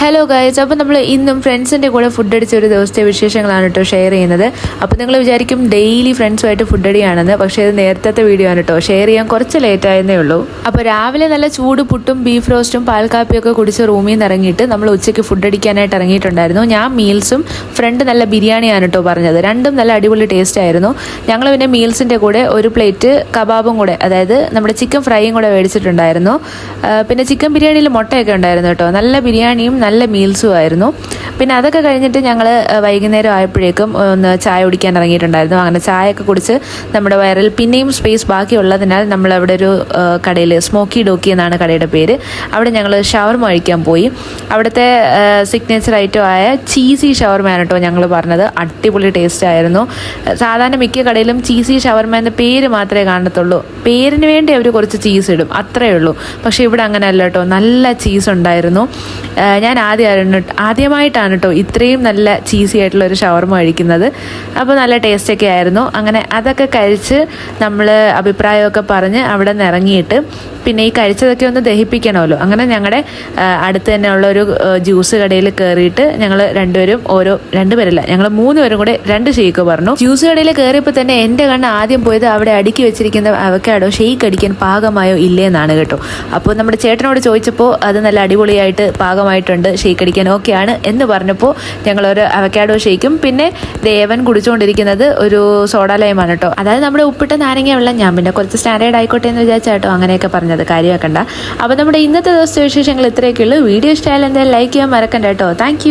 Hello guys, അപ്പോൾ നമ്മൾ ഇന്നും ഫ്രണ്ട്സിൻ്റെ കൂടെ ഫുഡ് അടിച്ച ഒരു ദിവസത്തെ വിശേഷങ്ങളാണ് കേട്ടോ ഷെയർ ചെയ്യുന്നത്. അപ്പോൾ നിങ്ങൾ വിചാരിക്കും ഡെയിലി ഫ്രണ്ട്സുമായിട്ട് ഫുഡ് അടിയാണെന്ന്, പക്ഷേ ഇത് നേരത്തെ വീഡിയോ ആണ് കേട്ടോ. ഷെയർ ചെയ്യാൻ കുറച്ച് ലേറ്റ് ആയെന്നേ ഉള്ളൂ. അപ്പോൾ രാവിലെ നല്ല ചൂട് പുട്ടും ബീഫ് റോസ്റ്റും പാൽക്കാപ്പിയൊക്കെ കുടിച്ച് റൂമിൽ നിന്ന് ഇറങ്ങിയിട്ട് നമ്മൾ ഉച്ചയ്ക്ക് ഫുഡ് അടിക്കാനായിട്ട് ഇറങ്ങിയിട്ടുണ്ടായിരുന്നു. ഞാൻ മീൽസും ഫ്രണ്ട് നല്ല ബിരിയാണിയാണ് കേട്ടോ പറഞ്ഞത്. രണ്ടും നല്ല അടിപൊളി ടേസ്റ്റ് ആയിരുന്നു. ഞങ്ങൾ പിന്നെ മീൽസിൻ്റെ കൂടെ ഒരു പ്ലേറ്റ് കബാബും കൂടെ, അതായത് നമ്മുടെ ചിക്കൻ ഫ്രൈയും കൂടെ മേടിച്ചിട്ടുണ്ടായിരുന്നു. പിന്നെ ചിക്കൻ ബിരിയാണിയിൽ മുട്ടയൊക്കെ ഉണ്ടായിരുന്നു കേട്ടോ. നല്ല ബിരിയാണിയും നല്ല മീൽസും ആയിരുന്നു. പിന്നെ അതൊക്കെ കഴിഞ്ഞിട്ട് ഞങ്ങൾ വൈകുന്നേരം ആയപ്പോഴേക്കും ഒന്ന് ചായ കുടിക്കാൻ ഇറങ്ങിയിട്ടുണ്ടായിരുന്നു. അങ്ങനെ ചായയൊക്കെ കുടിച്ച് നമ്മുടെ വയറിൽ പിന്നെയും സ്പേസ് ബാക്കിയുള്ളതിനാൽ നമ്മൾ അവിടെ ഒരു കടയിൽ, സ്മോക്കി ഡോക്കി എന്നാണ് കടയുടെ പേര്, അവിടെ ഞങ്ങൾ ഷവർമ കഴിക്കാൻ പോയി. അവിടുത്തെ സിഗ്നേച്ചർ ഐറ്റം ആയ ചീസി ഷവർമയാണ് കേട്ടോ ഞങ്ങൾ പറഞ്ഞത്. അടിപൊളി ടേസ്റ്റ് ആയിരുന്നു. സാധാരണ മിക്ക കടയിലും ചീസി ഷവർമ എന്ന പേര് മാത്രമേ കാണത്തുള്ളൂ. പേരിന് വേണ്ടി അവർ കുറച്ച് ചീസ് ഇടും, അത്രയേ ഉള്ളൂ. പക്ഷേ ഇവിടെ അങ്ങനെ അല്ല കേട്ടോ, നല്ല ചീസ് ഉണ്ടായിരുന്നു. ഞാൻ ആദ്യമായിട്ടാണ് കേട്ടോ ഇത്രയും നല്ല ചീസി ആയിട്ടുള്ള ഒരു ഷവർമ കഴിക്കുന്നത്. അപ്പോൾ നല്ല ടേസ്റ്റൊക്കെ ആയിരുന്നു. അങ്ങനെ അതൊക്കെ കഴിച്ച് നമ്മൾ അഭിപ്രായമൊക്കെ പറഞ്ഞ് അവിടെ നിന്ന് ഇറങ്ങിയിട്ട് പിന്നെ ഈ കഴിച്ചതൊക്കെ ഒന്ന് ദഹിപ്പിക്കണമല്ലോ. അങ്ങനെ ഞങ്ങളുടെ അടുത്ത് തന്നെ ഉള്ളൊരു ജ്യൂസ് കടയിൽ കയറിയിട്ട് ഞങ്ങൾ ഞങ്ങൾ 3 പേരും കൂടെ 2 ഷേക്ക് പറഞ്ഞു. ജ്യൂസ് കടയിൽ കയറിയപ്പോൾ തന്നെ എൻ്റെ കണ്ണ് ആദ്യം പോയത് അവിടെ അടുക്കി വെച്ചിരിക്കുന്ന അവക്കാഡോ ഷേക്ക് അടിക്കാൻ പാകമായോ ഇല്ലേ എന്നാണ് കേട്ടോ. അപ്പോൾ നമ്മുടെ ചേട്ടനോട് ചോദിച്ചപ്പോൾ അത് നല്ല അടിപൊളിയായിട്ട് പാകമായിട്ടുണ്ട്, ഷേക്ക് അടിക്കാൻ ഓക്കെയാണ് എന്ന് പറഞ്ഞപ്പോൾ ഞങ്ങളൊരു അവക്കാഡോ ഷേക്കും പിന്നെ ദേവൻ കുടിച്ചുകൊണ്ടിരിക്കുന്നത് ഒരു സോഡ ലൈമാണ് കേട്ടോ. അതായത് നമ്മുടെ ഉപ്പിട്ട നാരങ്ങ വെള്ളം. ഞാൻ പിന്നെ കുറച്ച് സ്റ്റാൻഡേർഡ് ആയിക്കോട്ടെ എന്ന് വിചാരിച്ചാട്ടോ അങ്ങനെയൊക്കെ പറഞ്ഞത്, കാര്യമാക്കണ്ട. അപ്പോൾ നമ്മുടെ ഇന്നത്തെ ദിവസത്തെ വിശേഷങ്ങൾ ഇത്രയൊക്കെയുള്ളൂ. വീഡിയോ ഇഷ്ടമായാലും എന്തായാലും ലൈക്ക് ചെയ്യാൻ മറക്കണ്ട കേട്ടോ. താങ്ക്